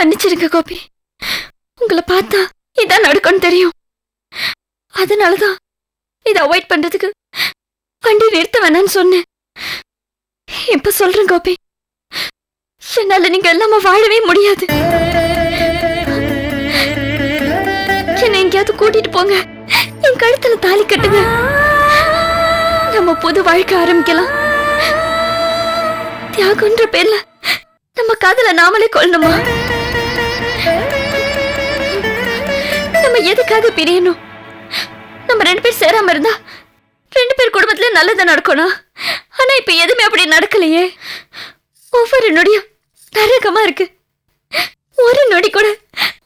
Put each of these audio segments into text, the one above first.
மன்னிச்சிருங்க கோபி. உங்களை பார்த்தா இதான் நடக்கும்னு தெரியும். அதனாலதான் இதை அவாய்ட் பண்றதுக்கு வண்டி நிறுத்த வேணான்னு சொன்னேன். இப்ப சொல்றேன் கோபி, என்னால நீங்க இல்லாம வாழவே முடியாது. என்னை எங்கேயாவது கூட்டிட்டு போங்க, என் கழுத்துல தாலி கட்டுங்க, நம்ம புது வாழ்க்கை ஆரம்பிக்கலாம். தியாகன்ற பேர்ல நம்ம காதல நாமளே கொள்ளணுமா? நம்ம எதுக்காக பிரியணும்? நம்ம 2 பேர் சேராம இருந்தா 2 பேர் குடும்பத்துல நல்லது நடக்கணும். ஆனா இப்ப எதுவுமே அப்படி நடக்கலையே. ஒவ்வொரு நொடியும் நரகமா இருக்கு. ஒரு நொடி கூட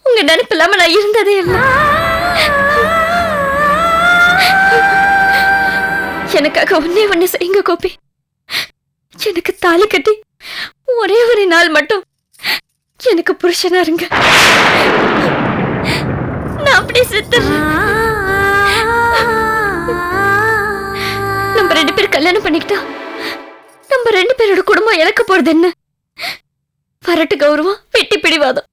உங்க நினைப்பு இல்லாம நான் இருந்ததே இல்லை. எனக்காக ஒண்ணே செய்யுங்க கோபி. எனக்கு தாலி கட்டி ஒரே ஒரு நாள் மட்டும் எனக்கு புருஷனா இருங்க. நான் அப்படியே செத்துறேன். நம்ம 2 பேர் கல்யாணம் பண்ணிக்கிட்டா நம்ம 2 பேரோட குடும்பம் இழக்க போறது என்ன? வரட்டு கௌரவம், வெட்டி பிடிவாதம்.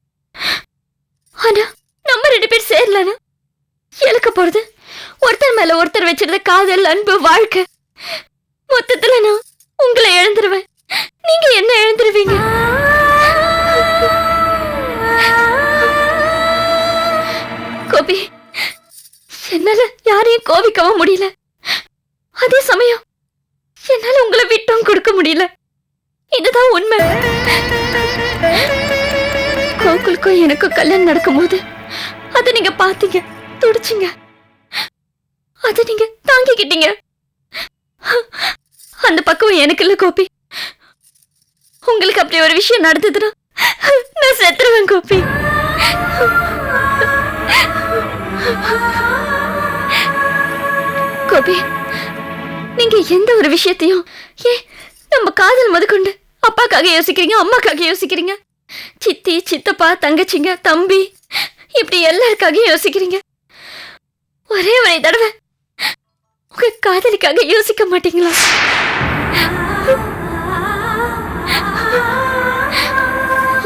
ஆனா நம்ம 2 பேர் சேரலன்னா இழக்க போறது ஒருத்தர் மேல ஒருத்தர் வச்சிருந்த காதல், அன்பு, வாழ்க்கை. மொத்தத்துல நான் உங்களை இழந்துருவேன், நீங்க என்ன இழந்துருவீங்க. கோபி, என்னால யாரையும் கோபிக்கவும் முடியல, அதே சமயம் என்னால உங்களை விட்டும் கொடுக்க முடியல. இதுதான் உண்மை. கோகுலுக்கும் எனக்கும் கல்யாணம் நடக்கும் போது அதை நீங்க பாத்தீங்க, துடிச்சிங்க, அதை நீங்க தாங்கிக்கிட்டீங்க. அந்த பக்கம் எனக்கு இல்ல கோபி. உங்களுக்கு அப்படி ஒரு விஷயம் நடந்ததுன்னா நான் செத்துருவேன் கோபி. கோபி, நீங்க எந்த ஒரு விஷயத்தையும் நம்ம காதல் முதற்கொண்டு அப்பாக்காக யோசிக்கிறீங்க, அம்மாக்காக யோசிக்கிறீங்க, சித்தி, சித்தப்பா, தங்கச்சிங்க, தம்பி, இப்படி எல்லாருக்காக யோசிக்கிறீங்க. ஒரே தடவை உங்க காதலிக்காக யோசிக்க மாட்டீங்களா?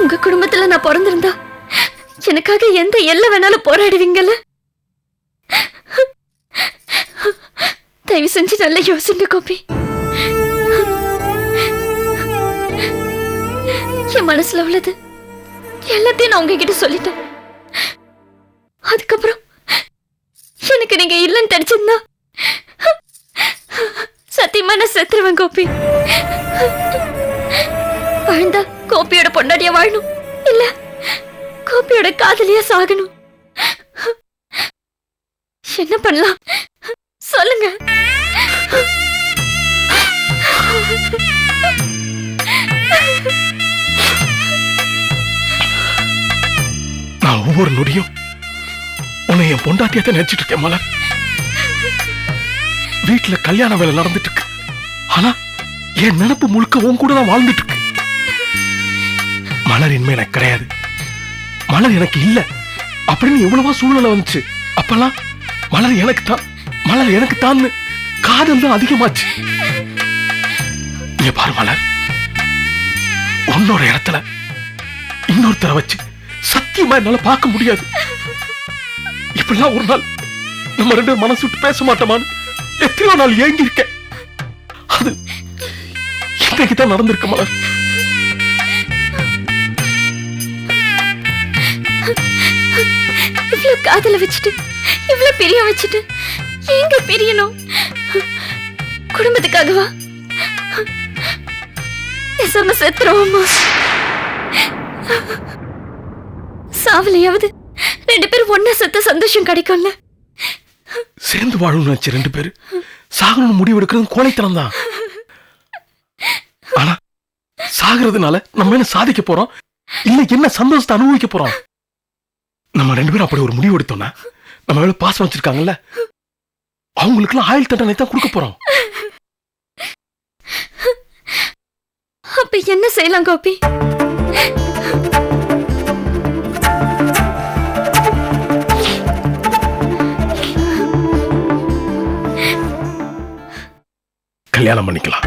உங்க குடும்பத்துல நான் பிறந்திருந்தா எனக்காக எந்த எல்லை வேணாலும் போராடுவீங்கல்ல? தயவு செஞ்சு நல்லா யோசிங்க கோபி. என் மனசுல உள்ளது எல்லாத்தையும் நான் உங்ககிட்ட சொல்லிட்டேன். அதுக்கப்புறம் எனக்கு நீங்க இல்லைன்னு தெரிஞ்சிருந்தா சத்தியமா நான் செத்துருவேன் கோபி. வாழ்ந்தா கோபியோட பொண்டாட்டியா வாழணும், இல்ல கோபியோட காதலியா சாகணும். என்ன பண்ணலாம் சொல்லுங்க. நான் ஒவ்வொரு நொடியும் உன்னை என் பொண்டாட்டியத்தை நினைச்சிட்டு இருக்கேன் மலர். வீட்டுல கல்யாண வேலை நடந்துட்டு இருக்கு, ஆனா என் நினைப்பு முழுக்க உன் கூட தான் வாழ்ந்துட்டு இருக்கு. மலர் இனிமே எனக்கு கிடையாது, மலர் எனக்கு இல்ல அப்படின்னு எவ்வளவா சூழ்நிலை வந்துச்சு. அப்பெல்லாம் மலர் எனக்கு தான், மலர் எனக்கு தான் காதல் தான் அதிகமாச்சு. நீ பாரு மலர், உன்னோட இடத்துல இன்னொருத்தரை வச்சு சத்தியமா என்னால பார்க்க முடியாது. இப்பெல்லாம் ஒரு நாள் நம்ம 2 பேரும் மனசு விட்டு பேச மாட்டோமான்னு எத்தனையோ நாள் ஏங்கி இருக்கேன். அது இன்னைக்குதான் நடந்திருக்கு மலர். இவ்வளவு காதல வச்சுட்டு, இவ்வளவு பிரியம் வச்சுட்டு எங்க பிரியணும்? குடும்பத்துக்காகவா? செத்துருவோமா? சாவலையாவது 2 பேரும் ஒன்னா செத்த சந்தோஷம் கிடைக்கும்ல? சேர்ந்து வாழணும்னு நினைச்ச 2 பேரு சாகணும்னு முடிவு எடுக்கிறது கோழைத்தனம் தான். ஆனா சாகிறதுனால நம்ம என்ன சாதிக்க போறோம், இல்ல என்ன சந்தோஷத்தை அனுபவிக்க போறோம்? நம்ம 2 பேரும் அப்படி ஒரு முடிவு எடுத்தோம்னா நம்ம மேல பாசம் வச்சிருக்காங்கல்ல, அவங்களுக்குலாம் ஆயுள் தண்டனை தான் கொடுக்க போறோம். அப்ப என்ன செய்யலாம் கோபி? கல்யாணம் பண்ணிக்கலாம்.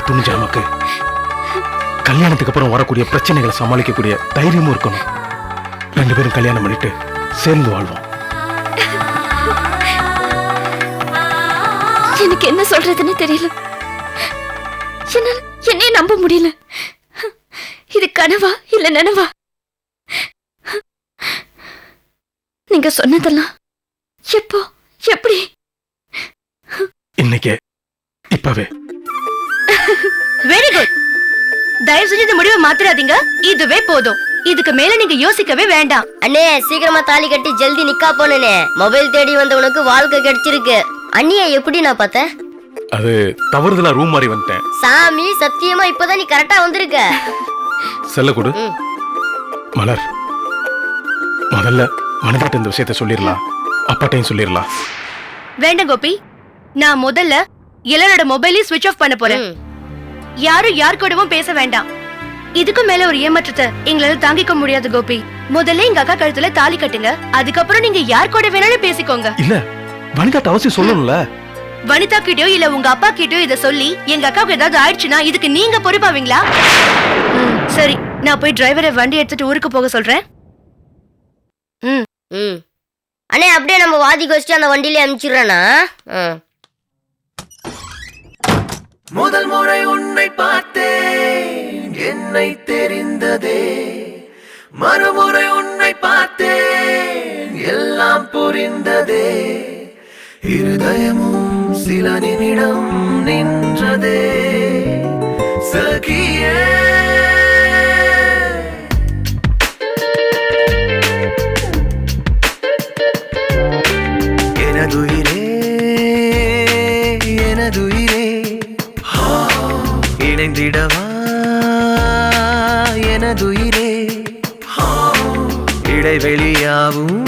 துணிஞ்ச நமக்கு கல்யாணத்துக்கு அப்புறம் வரக்கூடிய பிரச்சனைகளை சமாளிக்கக்கூடிய தைரியமும் இருக்கணும். 2 பேரும் கல்யாணம் பண்ணிட்டு சேர்ந்து வாழ்வோம். எனக்கு என்ன சொல்றதுன்னு தெரியல. என்னால என்னைய நம்ப முடியல. இது கனவா இல்ல நனவா? நீங்க சொன்னதெல்லாம் எப்போ எப்படி? இன்னைக்கு இப்பவே. Very good. தயவு செஞ்சு இந்த முடிவை மாத்திராதீங்க. இதுவே போதும். இதுக்கு மேல நீங்க யோசிக்கவே வேண்டாம். அண்ணே சீக்கிரமா தாலி கட்டி ஜல்தி நிக்கா போனே. மொபைல் தேடி வந்தவனுக்கு வாழ்க்கை கிடைச்சிருக்கு. அண்ணிய எப்படி நான் பார்த்தேன்? அது தவறுதலா ரூம் மாதிரி வந்துட்டேன். சாமி சத்தியமா இப்பதான் நீ கரெக்டா வந்திருக்க. செல்ல கொடு. மலர், முதல்ல மனதாட்ட இந்த விஷயத்த சொல்லிடலாம், அப்பாட்டையும் சொல்லிடலாம். வேண்டாம் கோபி. நான் முதல்ல எல்லாரோட மொபைலையும் ஸ்விட்ச் ஆஃப் பண்ண போறேன். யாரும் யார் கூடவும் பேச வேண்டாம். இதுக்கு மேல ஒரு ஏமாற்றத்தை எங்களால தாங்கிக்க முடியாது கோபி. முதல்ல எங்க அக்கா கழுத்துல தாலி கட்டுங்க. அதுக்கப்புறம் நீங்க யார் கூட வேணாலும் பேசிக்கோங்க. இல்ல, வனிதாட்ட அவசியம் சொல்லணும்ல. வனிதா கிட்டயோ இல்ல உங்க அப்பா கிட்டயோ இத சொல்லி எங்க அக்காவுக்கு ஏதாவது ஆயிடுச்சுன்னா இதுக்கு நீங்க பொறுப்பாவீங்களா? சரி, நான் போய் டிரைவரை வண்டி எடுத்துட்டு ஊருக்கு போக சொல்றேன். அண்ணே அப்படியே நம்ம வாதி கோஷ்டி அந்த வண்டியிலே அனுப்பிச்சிடுறேனா? முதல் முறை உன்னை பார்த்தேன், என்னை தெரிந்ததே. மறுமுறை உன்னை பார்த்தேன், எல்லாம் புரிந்ததே. இருதயமும் சில நிமிடம் நின்றதே சகியே. எனதுயிரே எனதுயிரே, இணைந்திடவா எனதுயிரே. இடைவெளியாவும்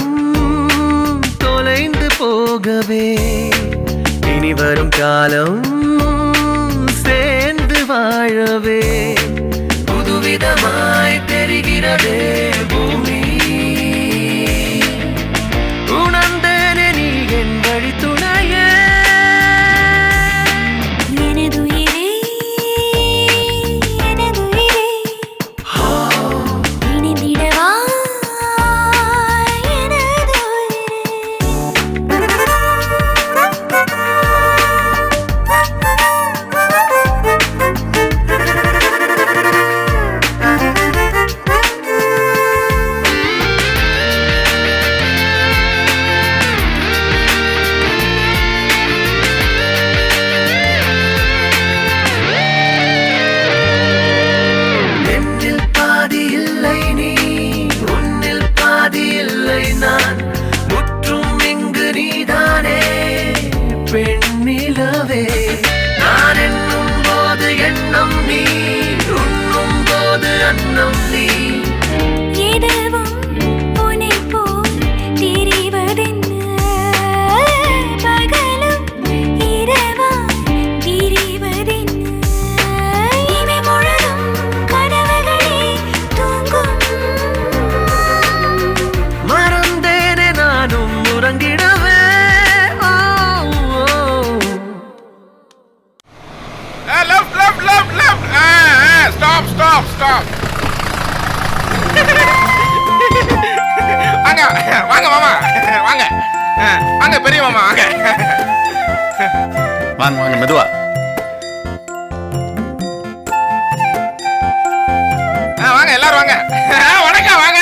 தொலைந்து போகவே இனி வரும் காலம் சேர்ந்து வாழவே. புதுவிதமாய் தெரிகிறதே பூமி. உணர்ந்தேனே நீ என் வழி துணையே. பெண்ணிலவே நான் என்னும் போது எண்ணம் நீ, உண்ணும் போது அன்னம் நீ. மறந்தேனே நானும் உறங்கிடவே. Stop. வாங்க வாங்க மாமா, வாங்க வாங்க பெரிய மாமா, வாங்க வாங்க வாங்க மெதுவா. வாங்க எல்லாரும் வாங்க. வணக்கம், வாங்க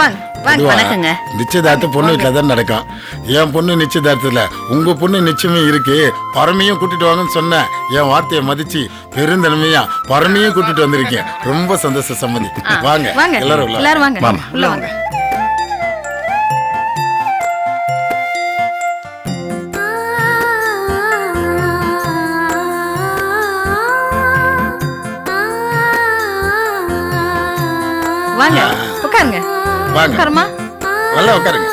வாங்க வணக்கங்க. நிச்சயதார்த்தம் பொண்ணு வீட்டுல தான் நடக்கும். என் பொண்ணு நிச்சயதார்த்தத்துல உங்க பொண்ணு நிச்சயமே இருக்கு. பரமையும் கூட்டிட்டு வாங்கன்னு சொன்ன என் வார்த்தையை மதிச்சு பெருந்தன்மையா பரமையும் கூட்டிட்டு வந்திருக்கேன். ரொம்ப சந்தோஷம் சம்மதி. வாங்க எல்லாரும் வாங்க உள்ள வாங்க. வாங்க உட்காருங்க. வாங்க உட்காருமா. நல்லா உட்காருங்க.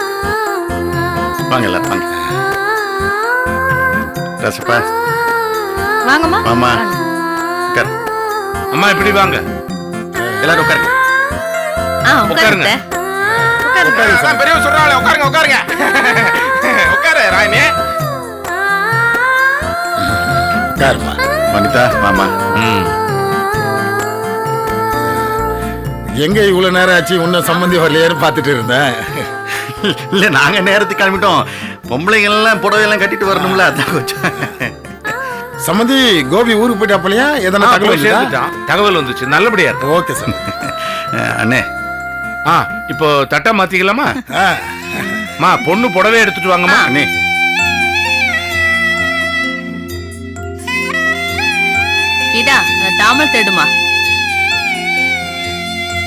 வாங்க எல்லாரும் வாங்க. ரசப்பா வாங்கம்மா. மாமா உட்கார். அம்மா இப்படி வாங்க. எல்லாரும் உட்காருங்க. உட்காருங்க. அதான் பெரியவர் சொல்றாங்களே, உட்காருங்க உட்காருங்க. உட்காரு ராயினி. உட்காருமா. வனிதா மாமா. எங்க இவ்வளவு நேரம் ஆச்சு இன்னும் சம்பந்தி வரலையாரு பார்த்துட்டு இருந்தேன். இல்ல நாங்க நேரத்துக்கு கிளம்பிட்டோம். பொம்பளைங்கெல்லாம் புடவையெல்லாம் கட்டிட்டு வரணும்ல, அதான் கொஞ்சம். சம்பந்தி கோபி ஊருக்கு போயிட்டு அப்பலையா எதனா தகவல் வந்துச்சு, நல்லபடியா இருக்கு. Okay sir. அண்ணே இப்போ தட்டை மாத்திக்கலாமா? பொண்ணு புடவை எடுத்துட்டு வாங்கம்மா. அண்ணே இதா தாமல் தேடுமா.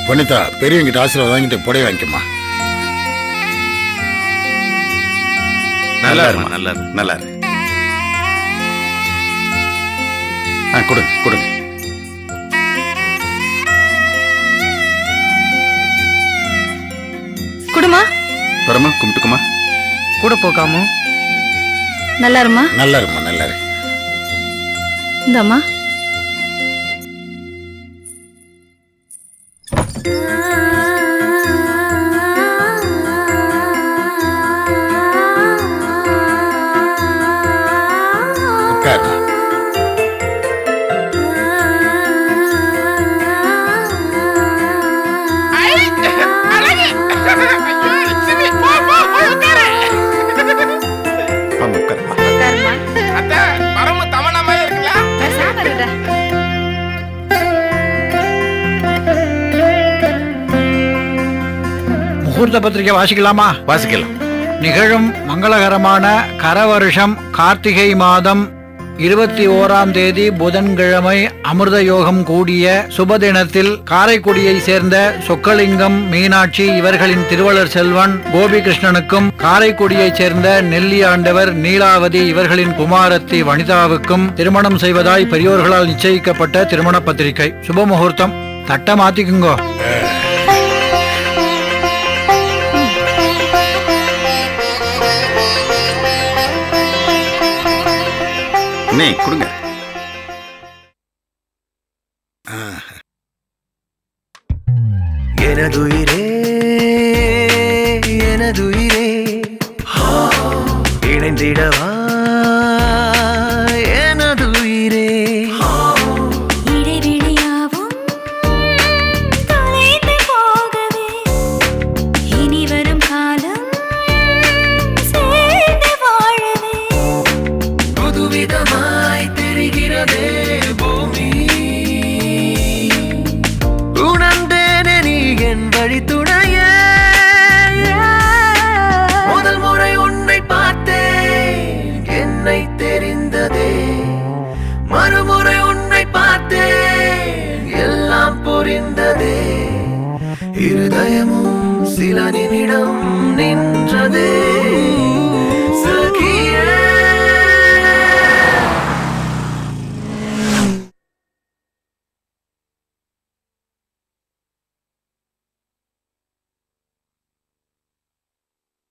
வனிதா பெரியவங்கிட்ட ஆசீர்வாதம் வாங்கிட்டு புடவை வாங்கிக்கமா. நல்லா இருமா, நல்லா இருக்கு. நல்லா இருக்கு. கொடுங்க கொடுங்க. குடுமா பரமா கும்பிட்டுக்குமா. கூட போகாம நல்லா இருமா. நல்லா இருக்குமா, நல்லா இருக்கு. இந்தாம்மா. உட்காருமா. முகூர்த்த பத்திரிகை வாசிக்கலாமா? வாசிக்கலாம். நிகழும் மங்களகரமான கரவருஷம் கார்த்திகை மாதம் 21ஆம் தேதி புதன்கிழமை அமிர்த யோகம் கூடிய சுபதினத்தில் காரைக்குடியை சேர்ந்த சொக்கலிங்கம் மீனாட்சி இவர்களின் திருவளர் செல்வன் கோபிகிருஷ்ணனுக்கும் காரைக்குடியைச் சேர்ந்த நெல்லி ஆண்டவர் நீலாவதி இவர்களின் குமாரத்தி வனிதாவுக்கும் திருமணம் செய்வதாய் பெரியோர்களால் நிச்சயிக்கப்பட்ட திருமண பத்திரிகை. சுப முகூர்த்தம். தட்ட மாத்திக்குங்கோ. கொடுங்க. எனதுயிரே எனதுயிரே இணைந்திடவா எனதுயிரே. இடைவெளியாவும் தொலைந்து போகவே இனி வரும் காலம் சேர்ந்து வாழவே புதுவிதமாய் தெரிகிறதே பூமி. உணர்ந்தேனே நீ என் வழித்துணையே. முதல் முறை உன்னை பார்த்தேன் என்னை தெரிந்ததே. மறுமுறை உன்னை பார்த்தேன் எல்லாம் புரிந்ததே. இருதயமும் சில நிமிடம் நின்றதே.